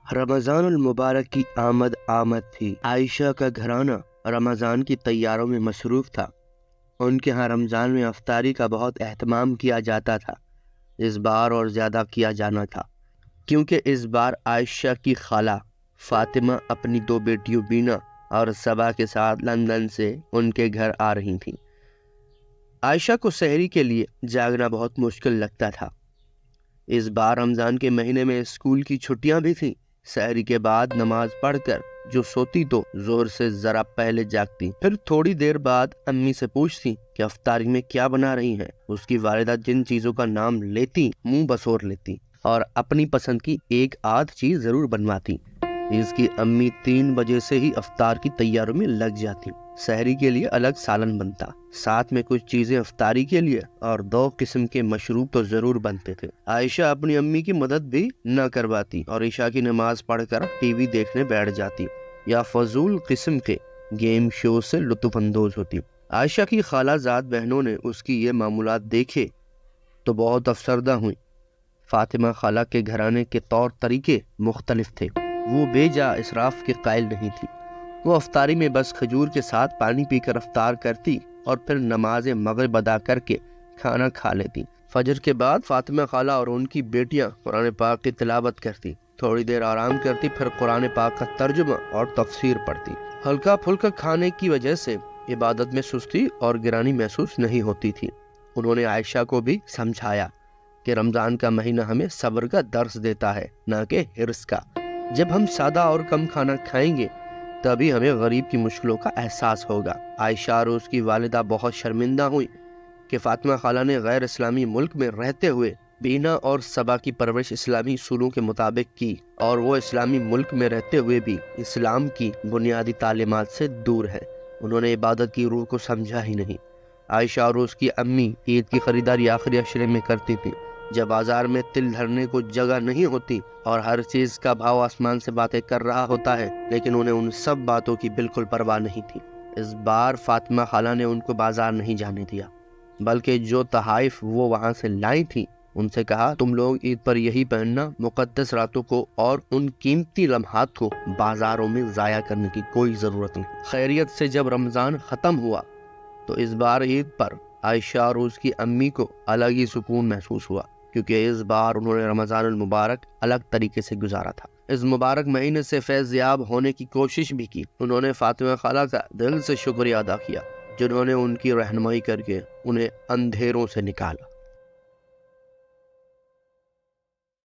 رمضان المبارک کی آمد تھی۔ عائشہ کا گھرانہ رمضان کی تیاریوں میں مصروف تھا۔ ان کے ہاں رمضان میں افطاری کا بہت اہتمام کیا جاتا تھا۔ اس بار اور زیادہ کیا جانا تھا، کیونکہ اس بار عائشہ کی خالہ فاطمہ اپنی 2 بیٹیوں بینا اور صبا کے ساتھ لندن سے ان کے گھر آ رہی تھیں۔ عائشہ کو سحری کے لیے جاگنا بہت مشکل لگتا تھا۔ اس بار رمضان کے مہینے میں اسکول کی چھٹیاں بھی تھیں۔ سحری کے بعد نماز پڑھ کر جو سوتی تو ظہر سے ذرا پہلے جاگتی، پھر تھوڑی دیر بعد امی سے پوچھتی کہ افطاری میں کیا بنا رہی ہیں۔ اس کی والدہ جن چیزوں کا نام لیتی منہ بسور لیتی اور اپنی پسند کی ایک آدھ چیز ضرور بنواتی۔ اس کی امی 3 بجے سے ہی افطار کی تیاریوں میں لگ جاتی۔ سحری کے لیے الگ سالن بنتا، ساتھ میں کچھ چیزیں افطاری کے لیے اور 2 قسم کے مشروب تو ضرور بنتے تھے۔ عائشہ اپنی امی کی مدد بھی نہ کرواتی اور عشاء کی نماز پڑھ کر ٹی وی دیکھنے بیٹھ جاتی یا فضول قسم کے گیم شو سے لطف اندوز ہوتی۔ عائشہ کی خالہ زاد بہنوں نے اس کی یہ معمولات دیکھے تو بہت افسردہ ہوئیں۔ فاطمہ خالہ کے گھرانے کے طور طریقے مختلف تھے۔ وہ بے جا اسراف کے قائل نہیں تھی۔ وہ افطاری میں بس کھجور کے ساتھ پانی پی کر افطار کرتی اور پھر نماز مغرب ادا کر کے کھانا کھا لیتی۔ فجر کے بعد فاطمہ خالہ اور ان کی بیٹیاں قرآن پاک کی تلاوت کرتی، تھوڑی دیر آرام کرتی، پھر قرآن پاک کا ترجمہ اور تفسیر پڑھتی۔ ہلکا پھلکا کھانے کی وجہ سے عبادت میں سستی اور گرانی محسوس نہیں ہوتی تھی۔ انہوں نے عائشہ کو بھی سمجھایا کہ رمضان کا مہینہ ہمیں صبر کا درس دیتا ہے، نہ کہ حرص کا۔ جب ہم سادہ اور کم کھانا کھائیں گے تبھی ہمیں غریب کی مشکلوں کا احساس ہوگا۔ عائشہ اور اس کی والدہ بہت شرمندہ ہوئی کہ فاطمہ خالہ نے غیر اسلامی ملک میں رہتے ہوئے بینا اور صبا کی پرورش اسلامی اصولوں کے مطابق کی، اور وہ اسلامی ملک میں رہتے ہوئے بھی اسلام کی بنیادی تعلیمات سے دور ہے۔ انہوں نے عبادت کی روح کو سمجھا ہی نہیں۔ عائشہ اور اس کی امی عید کی خریداری آخری عشرے میں کرتی تھی، جب بازار میں تل دھرنے کو جگہ نہیں ہوتی اور ہر چیز کا بھاؤ آسمان سے باتیں کر رہا ہوتا ہے، لیکن انہیں ان سب باتوں کی بالکل پرواہ نہیں تھی۔ اس بار فاطمہ خالہ نے ان کو بازار نہیں جانے دیا، بلکہ جو تحائف وہ وہاں سے لائی تھی ان سے کہا، تم لوگ عید پر یہی پہننا، مقدس راتوں کو اور ان قیمتی لمحات کو بازاروں میں ضائع کرنے کی کوئی ضرورت نہیں۔ خیریت سے جب رمضان ختم ہوا تو اس بار عید پر عائشہ اور اس کی امی کو الگ ہی سکون محسوس ہوا، کیونکہ اس بار انہوں نے رمضان المبارک الگ طریقے سے گزارا تھا۔ اس مبارک مہینے سے فیض یاب ہونے کی کوشش بھی کی۔ انہوں نے فاطمہ خالہ کا دل سے شکریہ ادا کیا، جنہوں نے ان کی رہنمائی کر کے انہیں اندھیروں سے نکالا۔